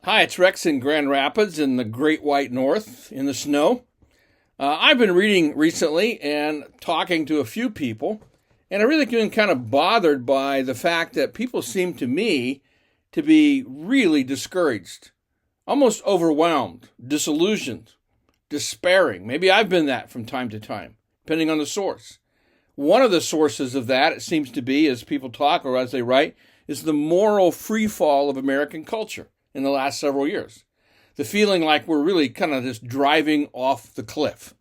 Hi, it's Rex in Grand Rapids in the Great White North in the snow. I've been reading recently and talking to a few people, and I've really been kind of bothered by the fact that people seem to me to be really discouraged, almost overwhelmed, disillusioned, despairing. Maybe I've been that from time to time, depending on the source. One of the sources of that, it seems to be, as people talk or as they write, is the moral free fall of American culture in the last several years. The feeling like we're really kind of just driving off the cliff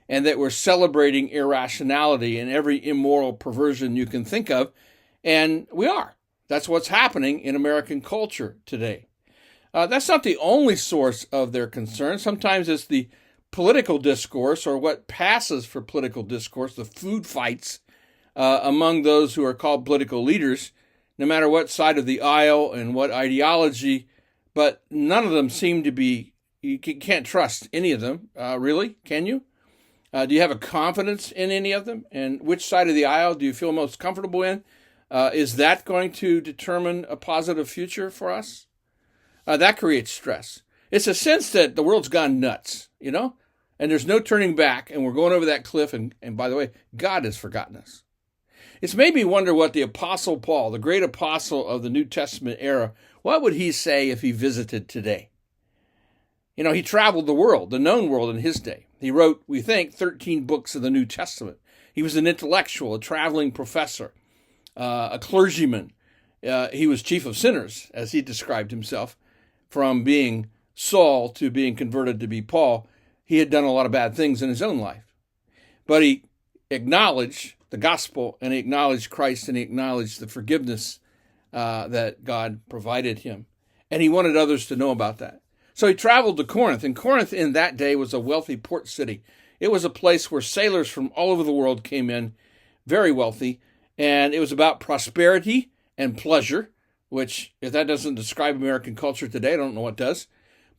and that we're celebrating irrationality and every immoral perversion you can think of. And we are. That's what's happening in American culture today. That's not the only source of their concern. Sometimes it's the political discourse or what passes for political discourse, the food fights among those who are called political leaders, no matter what side of the aisle and what ideology, but none of them seem to be, you can't trust any of them, really, can you? Do you have a confidence in any of them? And which side of the aisle do you feel most comfortable in? Is that going to determine a positive future for us? That creates stress. It's a sense that the world's gone nuts, and there's no turning back, and we're going over that cliff, and by the way, God has forgotten us. It's made me wonder what the Apostle Paul, the great apostle of the New Testament era, what would he say if he visited today? He traveled the world, the known world in his day. He wrote, we think, 13 books of the New Testament. He was an intellectual, a traveling professor, a clergyman. He was chief of sinners, as he described himself, from being Saul to being converted to be Paul. He had done a lot of bad things in his own life. But he acknowledged the gospel, and he acknowledged Christ, and he acknowledged the forgiveness that God provided him. And he wanted others to know about that. So he traveled to Corinth, and Corinth in that day was a wealthy port city. It was a place where sailors from all over the world came in, very wealthy, and it was about prosperity and pleasure, which, if that doesn't describe American culture today, I don't know what does.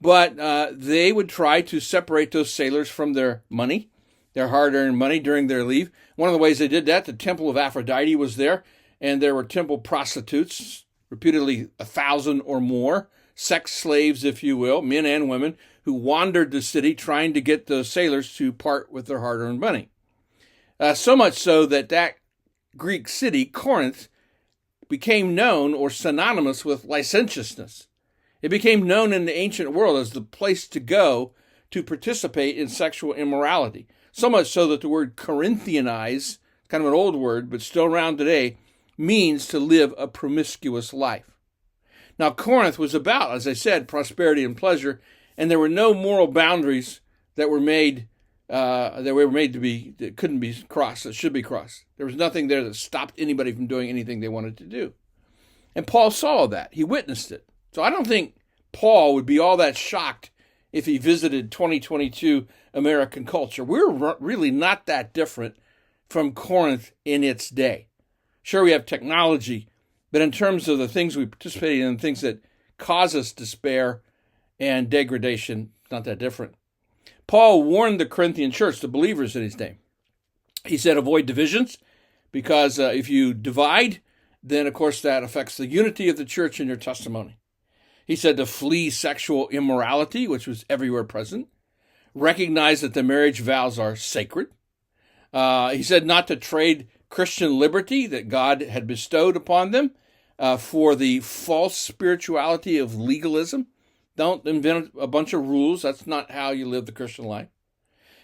But they would try to separate those sailors from their money, their hard-earned money during their leave. One of the ways they did that, the Temple of Aphrodite was there, and there were temple prostitutes, reputedly 1,000 or more, sex slaves, if you will, men and women, who wandered the city trying to get the sailors to part with their hard-earned money. So much so that Greek city, Corinth, became known or synonymous with licentiousness. It became known in the ancient world as the place to go to participate in sexual immorality. So much so that the word Corinthianize, kind of an old word, but still around today, means to live a promiscuous life. Now, Corinth was about, as I said, prosperity and pleasure, and there were no moral boundaries that were made that couldn't be crossed, that should be crossed. There was nothing there that stopped anybody from doing anything they wanted to do. And Paul saw that. He witnessed it. So I don't think Paul would be all that shocked if he visited 2022 American culture. We're really not that different from Corinth in its day. Sure, we have technology, but in terms of the things we participate in, things that cause us despair and degradation, not that different. Paul warned the Corinthian church, the believers in his day. He said, avoid divisions, because if you divide, then of course that affects the unity of the church and your testimony. He said to flee sexual immorality, which was everywhere present. Recognize that the marriage vows are sacred. He said not to trade Christian liberty that God had bestowed upon them for the false spirituality of legalism. Don't invent a bunch of rules. That's not how you live the Christian life.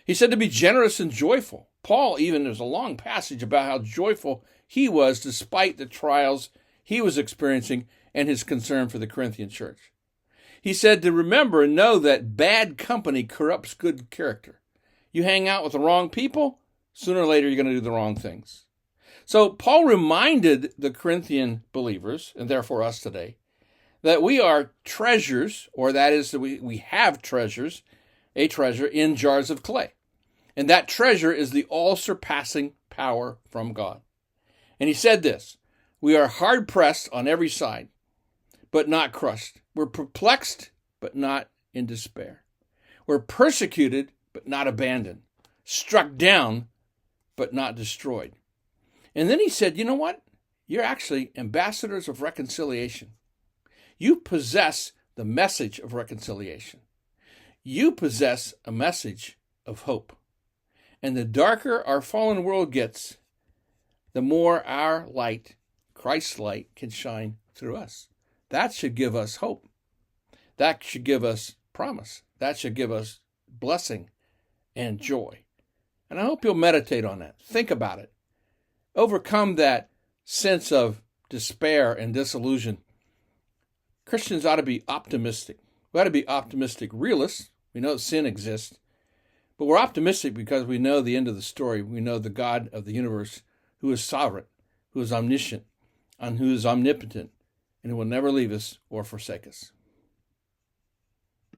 He said to be generous and joyful. Paul, even, there's a long passage about how joyful he was despite the trials he was experiencing and his concern for the Corinthian church. He said to remember and know that bad company corrupts good character. You hang out with the wrong people, sooner or later you're going to do the wrong things. So Paul reminded the Corinthian believers, and therefore us today, that we are treasures, or that is that we have treasures, a treasure in jars of clay. And that treasure is the all-surpassing power from God. And he said this, we are hard-pressed on every side, but not crushed. We're perplexed, but not in despair. We're persecuted, but not abandoned. Struck down, but not destroyed. And then he said, you know what? You're actually ambassadors of reconciliation. You possess the message of reconciliation. You possess a message of hope. And the darker our fallen world gets, the more our light, Christ's light, can shine through us. That should give us hope. That should give us promise. That should give us blessing and joy. And I hope you'll meditate on that. Think about it. Overcome that sense of despair and disillusion. Christians ought to be optimistic. We ought to be optimistic realists. We know sin exists. But we're optimistic because we know the end of the story. We know the God of the universe who is sovereign, who is omniscient, and who is omnipotent, and who will never leave us or forsake us.